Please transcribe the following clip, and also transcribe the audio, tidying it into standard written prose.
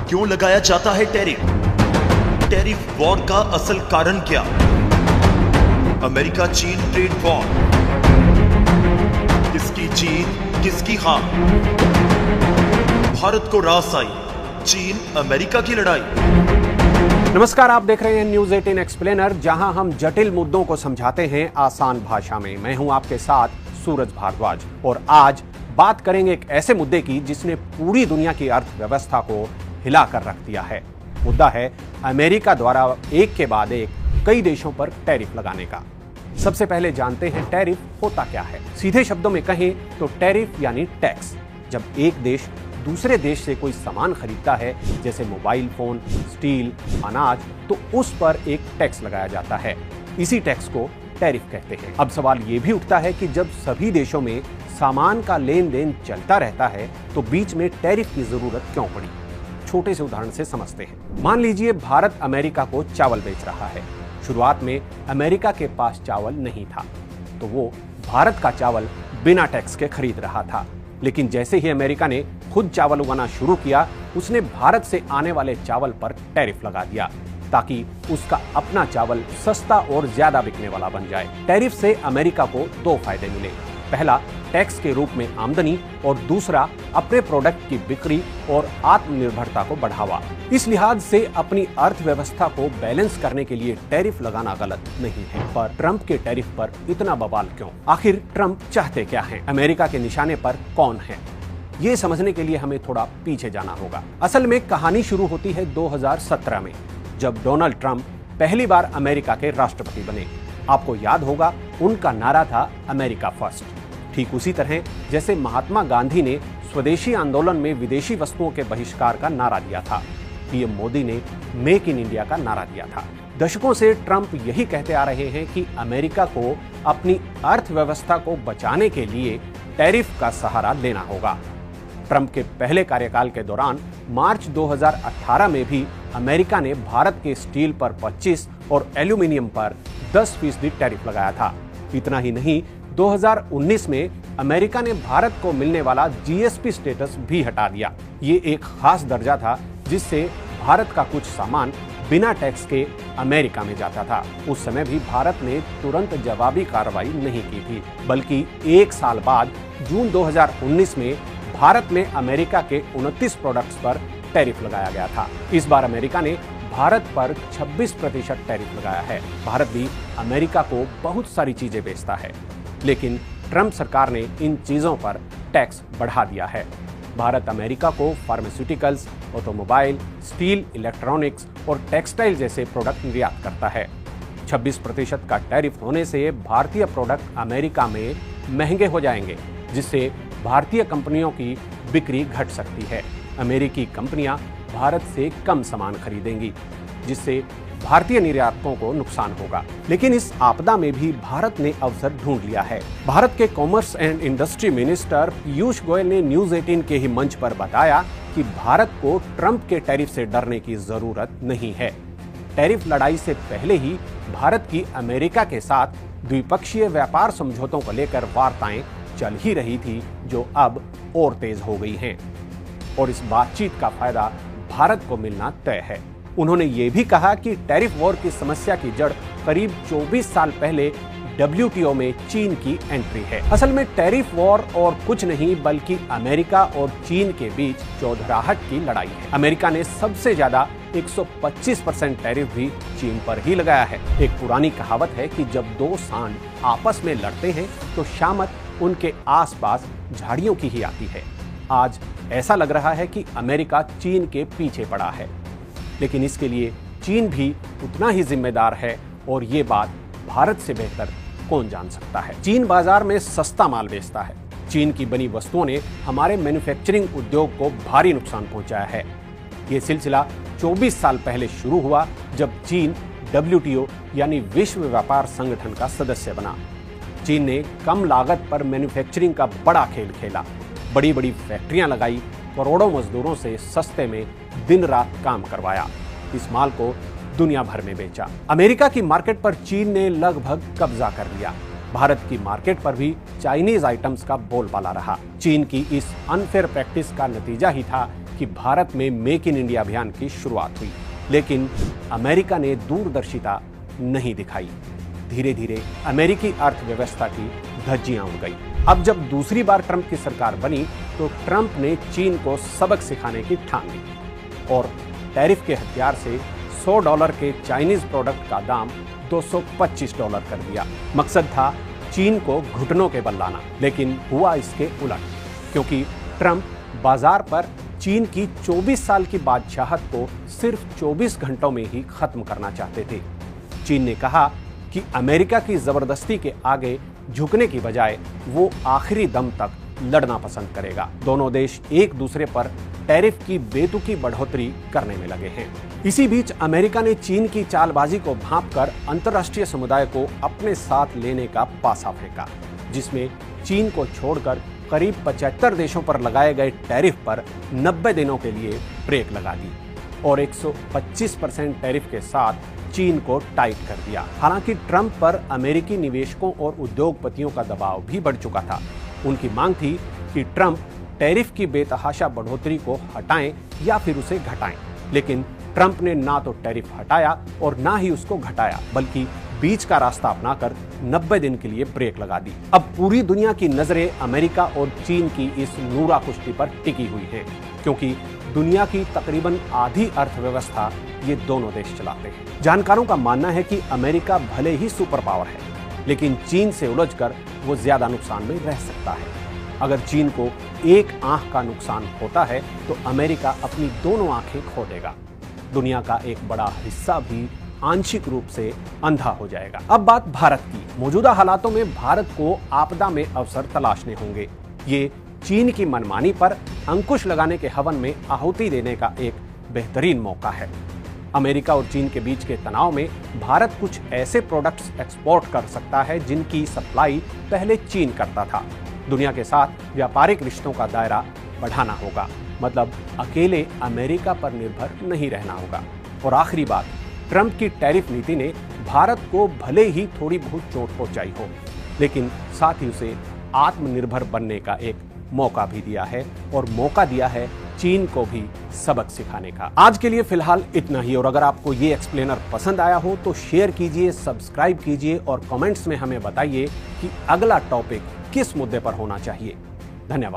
क्यों लगाया जाता है टैरिफ? टैरिफ वॉर का असल कारण क्या? अमेरिका चीन ट्रेड वॉर, किसकी जीत किसकी हार? भारत को रास आई चीन अमेरिका की लड़ाई। नमस्कार, आप देख रहे हैं न्यूज 18 एक्सप्लेनर, जहां हम जटिल मुद्दों को समझाते हैं आसान भाषा में। मैं हूं आपके साथ सूरज भारद्वाज और आज बात करेंगे एक ऐसे मुद्दे की जिसने पूरी दुनिया की अर्थव्यवस्था को हिलाकर रख दिया है। मुद्दा है अमेरिका द्वारा एक के बाद एक कई देशों पर टैरिफ लगाने का। सबसे पहले जानते हैं टैरिफ होता क्या है। सीधे शब्दों में कहें तो टैरिफ यानी टैक्स। जब एक देश दूसरे देश से कोई सामान खरीदता है, जैसे मोबाइल फोन, स्टील, अनाज, तो उस पर एक टैक्स लगाया जाता है। इसी टैक्स को टैरिफ कहते हैं। अब सवाल यह भी उठता है कि जब सभी देशों में सामान का लेन देन चलता रहता है तो बीच में टैरिफ की जरूरत क्यों पड़ी? छोटे से उदाहरण से समझते हैं। मान लीजिए भारत अमेरिका को चावल बेच रहा है। शुरुआत में अमेरिका के पास चावल नहीं था, तो वो भारत का चावल बिना टैक्स के खरीद रहा था। लेकिन जैसे ही अमेरिका ने खुद चावल उगाना शुरू किया, उसने भारत से आने वाले चावल पर टैरिफ लगा दिया ताकि उसका अपना चावल सस्ता और ज्यादा बिकने वाला बन जाए। टैरिफ से अमेरिका को दो फायदे मिले। पहला, टैक्स के रूप में आमदनी, और दूसरा, अपने प्रोडक्ट की बिक्री और आत्मनिर्भरता को बढ़ावा। इस लिहाज से अपनी अर्थव्यवस्था को बैलेंस करने के लिए टैरिफ लगाना गलत नहीं है। पर ट्रंप के टैरिफ पर इतना बवाल क्यों? आखिर ट्रंप चाहते क्या हैं? अमेरिका के निशाने पर कौन है? ये समझने के लिए हमें थोड़ा पीछे जाना होगा। असल में कहानी शुरू होती है 2017 में, जब डोनाल्ड ट्रंप पहली बार अमेरिका के राष्ट्रपति बने। आपको याद होगा, उनका नारा था अमेरिका फर्स्ट। ठीक उसी तरह जैसे महात्मा गांधी ने स्वदेशी आंदोलन में विदेशी वस्तुओं के बहिष्कार का नारा दिया था, पीएम मोदी ने मेक इन इंडिया का नारा दिया था। दशकों से ट्रंप यही कहते आ रहे हैं कि अमेरिका को अपनी अर्थव्यवस्था को बचाने के लिए टैरिफ का सहारा लेना होगा। ट्रंप के पहले कार्यकाल के दौरान मार्च 2018 में भी अमेरिका ने भारत के स्टील पर 25 और एल्यूमिनियम पर 10% टैरिफ लगाया था। इतना ही नहीं, 2019 में अमेरिका ने भारत को मिलने वाला जीएसपी स्टेटस भी हटा दिया। ये एक खास दर्जा था जिससे भारत का कुछ सामान बिना टैक्स के अमेरिका में जाता था। उस समय भी भारत ने तुरंत जवाबी कार्रवाई नहीं की थी, बल्कि एक साल बाद जून 2019 में भारत में अमेरिका के 29 प्रोडक्ट्स पर टैरिफ लगाया गया था। इस बार अमेरिका ने भारत पर 26% टैरिफ लगाया है। भारत भी अमेरिका को बहुत सारी चीजें बेचता है, लेकिन ट्रंप सरकार ने इन चीजों पर टैक्स बढ़ा दिया है। भारत अमेरिका को फार्मास्यूटिकल्स, ऑटोमोबाइल, स्टील, इलेक्ट्रॉनिक्स और टेक्सटाइल जैसे प्रोडक्ट निर्यात करता है। 26% का टैरिफ होने से भारतीय प्रोडक्ट अमेरिका में महंगे हो जाएंगे, जिससे भारतीय कंपनियों की बिक्री घट सकती है। अमेरिकी कंपनियां भारत से कम सामान खरीदेंगी, जिससे भारतीय निर्यातकों को नुकसान होगा। लेकिन इस आपदा में भी भारत ने अवसर ढूंढ लिया है। भारत के commerce and industry minister Piyush Goyal ने न्यूज 18 के ही मंच पर बताया कि भारत को ट्रंप के टैरिफ से डरने की जरूरत नहीं है। टैरिफ लड़ाई से पहले ही भारत की अमेरिका के साथ द्विपक्षीय व्यापार समझौतों को लेकर वार्ताएं चल ही रही थी, जो अब और तेज हो गई हैं। और इस बातचीत का फायदा भारत को मिलना तय है। उन्होंने ये भी कहा कि टैरिफ वॉर की समस्या की जड़ करीब 24 साल पहले WTO में चीन की एंट्री है। असल में टैरिफ वॉर और कुछ नहीं बल्कि अमेरिका और चीन के बीच चौधराहट की लड़ाई है। अमेरिका ने सबसे ज्यादा 125% टैरिफ भी चीन पर ही लगाया है। एक पुरानी कहावत है कि जब दो सांड आपस में लड़ते हैं तो शामत उनके आसपास झाड़ियों की ही आती है। आज ऐसा लग रहा है कि अमेरिका चीन के पीछे पड़ा है, लेकिन इसके लिए चीन भी उतना ही जिम्मेदार है, और ये बात भारत से बेहतर कौन जान सकता है। चीन बाजार में सस्ता माल बेचता है। चीन की बनी वस्तुओं ने हमारे मैन्युफैक्चरिंग उद्योग को भारी नुकसान पहुंचाया है। ये सिलसिला 24 साल पहले शुरू हुआ, जब चीन WTO यानी विश्व व्यापार संगठन का सदस्य बना। चीन ने कम लागत पर मैन्युफैक्चरिंग का बड़ा खेल खेला, बड़ी बड़ी फैक्ट्रियां लगाई, करोड़ों मजदूरों से सस्ते में दिन रात काम करवाया। इस माल को दुनिया भर में बेचा। अमेरिका की मार्केट पर चीन ने लगभग कब्जा कर लिया। भारत की मार्केट पर भी चाइनीज आइटम्स का बोलबाला रहा। चीन की इस अनफेयर प्रैक्टिस का नतीजा ही था कि भारत में मेक इन इंडिया अभियान की शुरुआत हुई, लेकिन अमेरिका ने दूरदर्शिता नहीं दिखाई। धीरे धीरे अमेरिकी अर्थव्यवस्था की धज्जियां उड़ गई। अब जब दूसरी बार ट्रंप की सरकार बनी तो ट्रंप ने चीन को सबक सिखाने की ठान ली और टैरिफ के हथियार से $100 के चाइनीज प्रोडक्ट का दाम $225 कर दिया। मकसद था चीन को घुटनों के बल लाना, लेकिन हुआ इसके उलट, क्योंकि ट्रंप बाजार पर चीन की 24 साल की बादशाहत को सिर्फ 24 घंटों में ही खत्म करना चाहते थे। चीन ने कहा कि अमेरिका की जबरदस्ती के आगे झुकने की बजाय वो आखिरी दम तक लड़ना पसंद करेगा। दोनों देश एक दूसरे पर टैरिफ की बेतुकी बढ़ोतरी करने में लगे हैं। इसी बीच अमेरिका ने चीन की चालबाजी को भांपकर अंतर्राष्ट्रीय समुदाय को अपने साथ लेने का पासा फेंका, जिसमें चीन को छोड़कर करीब 75 देशों पर लगाए गए टैरिफ पर 90 दिनों के लिए ब्रेक लगा दी और 125% टैरिफ के साथ चीन को टाइट कर दिया। हालांकि ट्रंप पर अमेरिकी निवेशकों और उद्योगपतियों का दबाव भी बढ़ चुका था। उनकी मांग थी कि ट्रंप टैरिफ की बेतहाशा बढ़ोतरी को हटाएं या फिर उसे घटाएं, लेकिन ट्रंप ने ना तो टैरिफ हटाया और ना ही उसको घटाया, बल्कि बीच का रास्ता अपनाकर 90 दिन के लिए ब्रेक लगा दी। अब पूरी दुनिया की नजरें अमेरिका और चीन की इस नूरा कुश्ती पर टिकी हुई हैं, क्योंकि दुनिया की तकरीबन आधी अर्थव्यवस्था ये दोनों देश चलाते हैं। जानकारों का मानना है कि अमेरिका भले ही सुपर पावर है, लेकिन चीन से उलझकर वो ज्यादा नुकसान में रह सकता है। अगर चीन को एक आंख का नुकसान होता है तो अमेरिका अपनी दोनों आंखें खो देगा। दुनिया का एक बड़ा हिस्सा भी आंशिक रूप से अंधा हो जाएगा। अब बात भारत की। मौजूदा हालातों में भारत को आपदा में अवसर तलाशने होंगे। ये चीन की मनमानी पर अंकुश लगाने के हवन में आहुति देने का एक बेहतरीन मौका है। अमेरिका और चीन के बीच के तनाव में भारत कुछ ऐसे प्रोडक्ट्स एक्सपोर्ट कर सकता है जिनकी सप्लाई पहले चीन करता था। दुनिया के साथ व्यापारिक रिश्तों का दायरा बढ़ाना होगा, मतलब अकेले अमेरिका पर निर्भर नहीं रहना होगा। और आखिरी बात, ट्रंप की टैरिफ नीति ने भारत को भले ही थोड़ी बहुत चोट पहुंचाई हो, लेकिन साथ ही उसे आत्मनिर्भर बनने का एक मौका भी दिया है और मौका दिया है चीन को भी सबक सिखाने का। आज के लिए फिलहाल इतना ही, और अगर आपको ये एक्सप्लेनर पसंद आया हो तो शेयर कीजिए, सब्सक्राइब कीजिए और कमेंट्स में हमें बताइए कि अगला टॉपिक किस मुद्दे पर होना चाहिए। धन्यवाद।